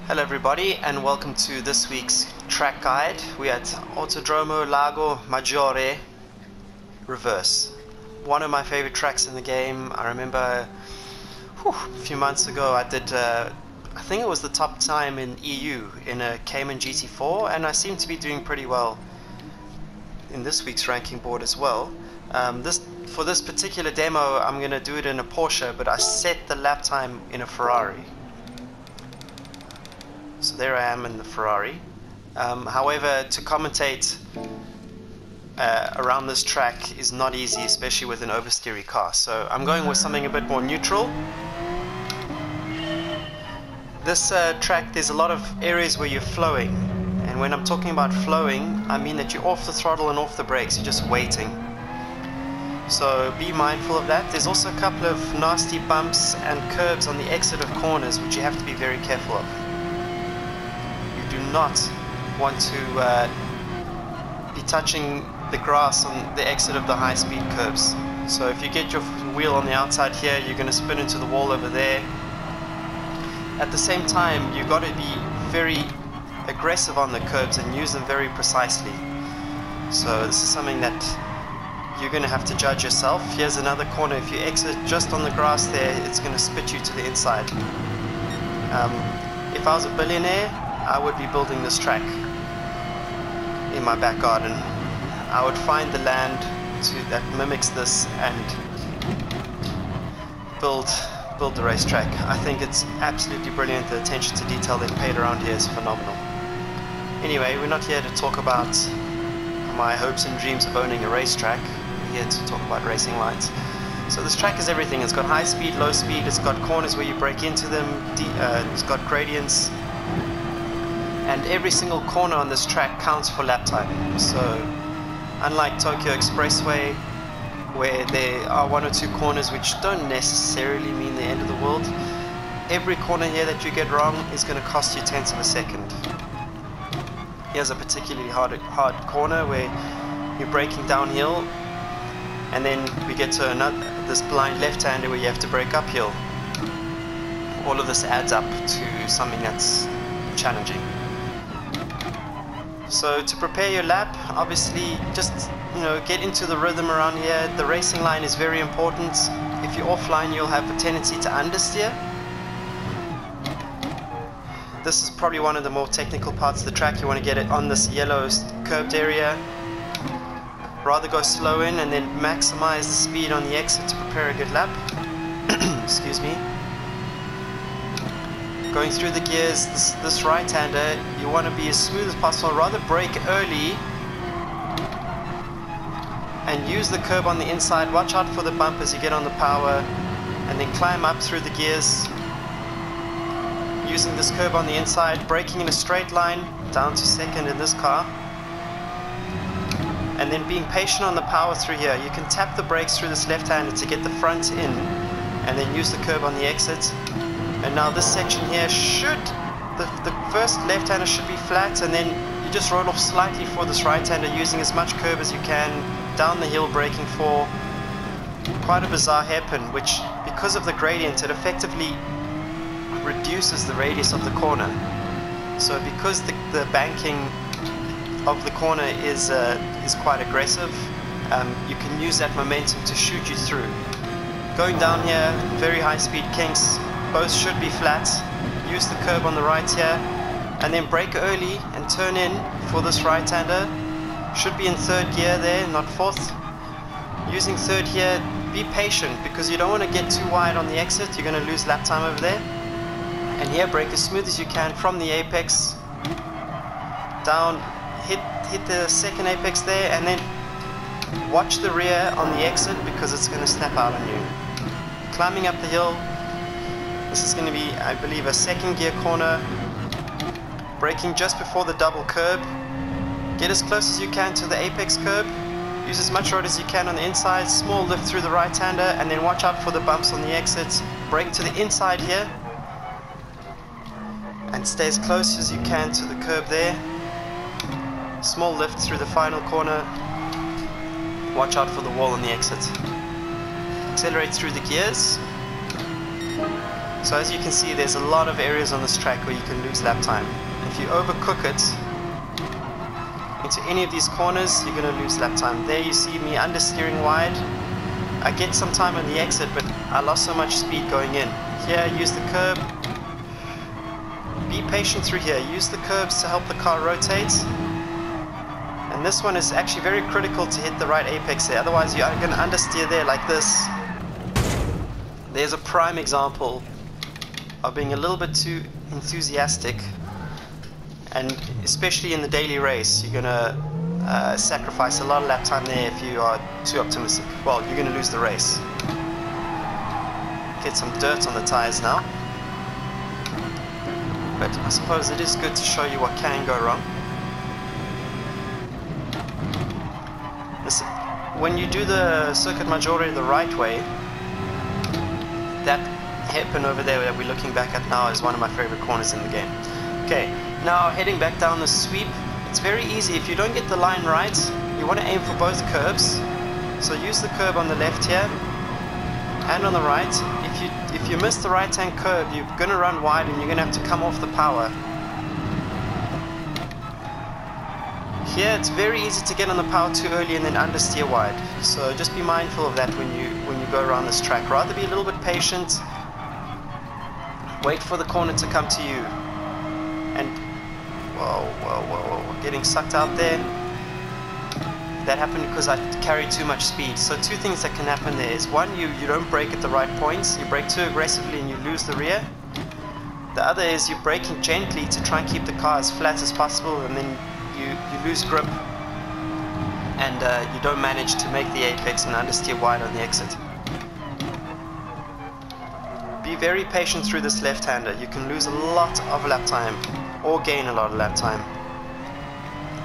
Hello everybody and welcome to this week's track guide. We're at Circuit Lago Maggiore Reverse. One of my favorite tracks in the game. I remember a few months ago I did, I think it was the top time in EU in a Cayman GT4, and I seem to be doing pretty well in this week's ranking board as well. For this particular demo I'm going to do it in a Porsche, but I set the lap time in a Ferrari. So there I am in the Ferrari. However, to commentate around this track is not easy, especially with an oversteery car. So I'm going with something a bit more neutral. This track, there's a lot of areas where you're flowing. And when I'm talking about flowing, I mean that you're off the throttle and off the brakes, you're just waiting. So be mindful of that. There's also a couple of nasty bumps and curbs on the exit of corners, which you have to be very careful of. Do not want to be touching the grass on the exit of the high-speed curbs. So if you get your wheel on the outside here, you're going to spin into the wall over there. At the same time, you've got to be very aggressive on the curbs and use them very precisely. So this is something that you're going to have to judge yourself. Here's another corner. If you exit just on the grass there, it's going to spit you to the inside. If I was a billionaire, I would be building this track in my back garden. I would find the land that mimics this and build the racetrack. I think it's absolutely brilliant. The attention to detail they've paid around here is phenomenal. Anyway, we're not here to talk about my hopes and dreams of owning a racetrack. We're here to talk about racing lines. So this track is everything. It's got high speed, low speed, it's got corners where you brake into them, it's got gradients, and every single corner on this track counts for lap time. So unlike Tokyo Expressway, where there are one or two corners which don't necessarily mean the end of the world, every corner here that you get wrong is going to cost you tenths of a second. Here's a particularly hard corner where you're braking downhill, and then we get to this blind left-hander where you have to brake uphill. All of this adds up to something that's challenging. So to prepare your lap, obviously just get into the rhythm around here. The racing line is very important. If you're offline, you'll have a tendency to understeer. This is probably one of the more technical parts of the track. You want to get it on this yellow curved area. Rather go slow in and then maximize the speed on the exit to prepare a good lap. Excuse me. Going through the gears, this right-hander, you want to be as smooth as possible. Rather brake early and use the curb on the inside. Watch out for the bump as you get on the power, and then climb up through the gears using this curb on the inside, braking in a straight line down to second in this car, and then being patient on the power through here. You can tap the brakes through this left-hander to get the front in, and then use the curb on the exit. And now this section here the first left-hander should be flat, and then you just roll off slightly for this right-hander using as much curb as you can, down the hill braking for quite a bizarre hairpin, which because of the gradient it effectively reduces the radius of the corner. So because the banking of the corner is quite aggressive, you can use that momentum to shoot you through. Going down here, very high speed kinks, both should be flat. Use the curb on the right here, and then brake early and turn in for this right-hander. Should be in third gear there, not fourth. Using third here, be patient because you don't want to get too wide on the exit. You're going to lose lap time over there. And here, brake as smooth as you can from the apex down, hit the second apex there, and then watch the rear on the exit because it's going to snap out on you. Climbing up the hill. This is going to be, I believe, a second gear corner. Braking just before the double curb. Get as close as you can to the apex curb. Use as much road as you can on the inside. Small lift through the right-hander, and then watch out for the bumps on the exits. Brake to the inside here. And stay as close as you can to the curb there. Small lift through the final corner. Watch out for the wall on the exit. Accelerate through the gears. So as you can see, there's a lot of areas on this track where you can lose lap time. If you overcook it into any of these corners, you're going to lose lap time. There you see me understeering wide. I get some time on the exit, but I lost so much speed going in. Here, use the curb. Be patient through here. Use the curbs to help the car rotate. And this one is actually very critical to hit the right apex there. Otherwise, you are going to understeer there like this. There's a prime example of being a little bit too enthusiastic. And especially in the daily race, you're going to sacrifice a lot of lap time there if you are too optimistic. Well, you're going to lose the race. Get some dirt on the tires now. But I suppose it is good to show you what can go wrong. Listen, when you do the Circuit Maggiore the right way, that hairpin over there that we're looking back at now is one of my favorite corners in the game. Okay, now heading back down the sweep, it's very easy. If you don't get the line right, you want to aim for both curbs. So use the curb on the left here and on the right. If you miss the right hand curb, you're going to run wide and you're going to have to come off the power. Here it's very easy to get on the power too early and then understeer wide. So just be mindful of that when you go around this track. Rather be a little bit patient. Wait for the corner to come to you. And whoa, getting sucked out there. That happened because I carried too much speed. So two things that can happen there is, one, you don't brake at the right points. You brake too aggressively and you lose the rear. The other is you're braking gently to try and keep the car as flat as possible, and then you lose grip and you don't manage to make the apex and understeer wide on the exit. Be very patient through this left-hander. You can lose a lot of lap time or gain a lot of lap time.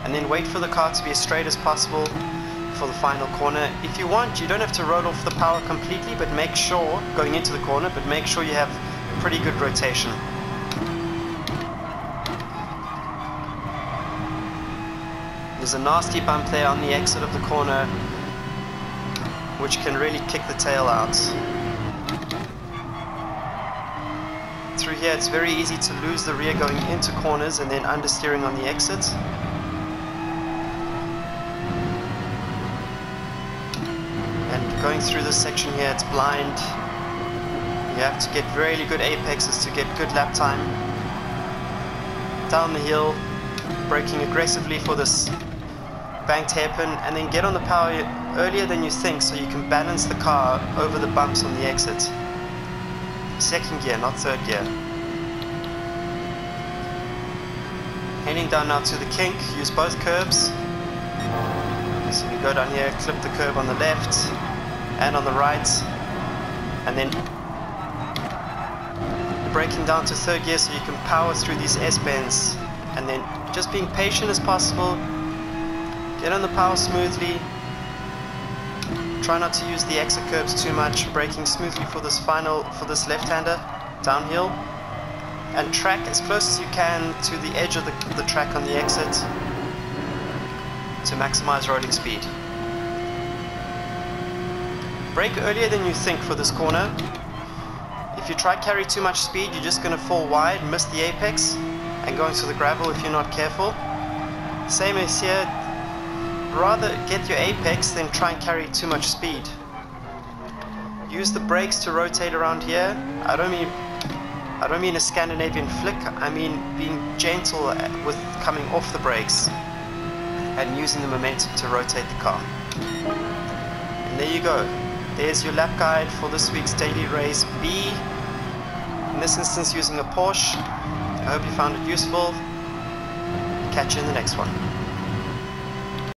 And then wait for the car to be as straight as possible for the final corner. If you want, you don't have to roll off the power completely, but make sure, going into the corner, but make sure you have pretty good rotation. There's a nasty bump there on the exit of the corner, which can really kick the tail out. Through here, it's very easy to lose the rear going into corners and then understeering on the exit. And going through this section here, it's blind. You have to get really good apexes to get good lap time. Down the hill, braking aggressively for this banked hairpin, and then get on the power earlier than you think so you can balance the car over the bumps on the exit. Second gear, not third gear. Heading down now to the kink, use both curbs. So you go down here, clip the curb on the left and on the right, and then braking down to third gear so you can power through these S-bends, and then just being patient as possible. Get on the power smoothly. Try not to use the exit curbs too much. Braking smoothly for this left-hander downhill, and track as close as you can to the edge of the track on the exit to maximize rolling speed. Brake earlier than you think for this corner. If you try carry too much speed, you're just going to fall wide, miss the apex, and go into the gravel if you're not careful. Same as here. Rather get your apex than try and carry too much speed. Use the brakes to rotate around here. I don't mean a Scandinavian flick. I mean being gentle with coming off the brakes and using the momentum to rotate the car. And there you go. There's your lap guide for this week's daily race B. In this instance, using a Porsche. I hope you found it useful. Catch you in the next one.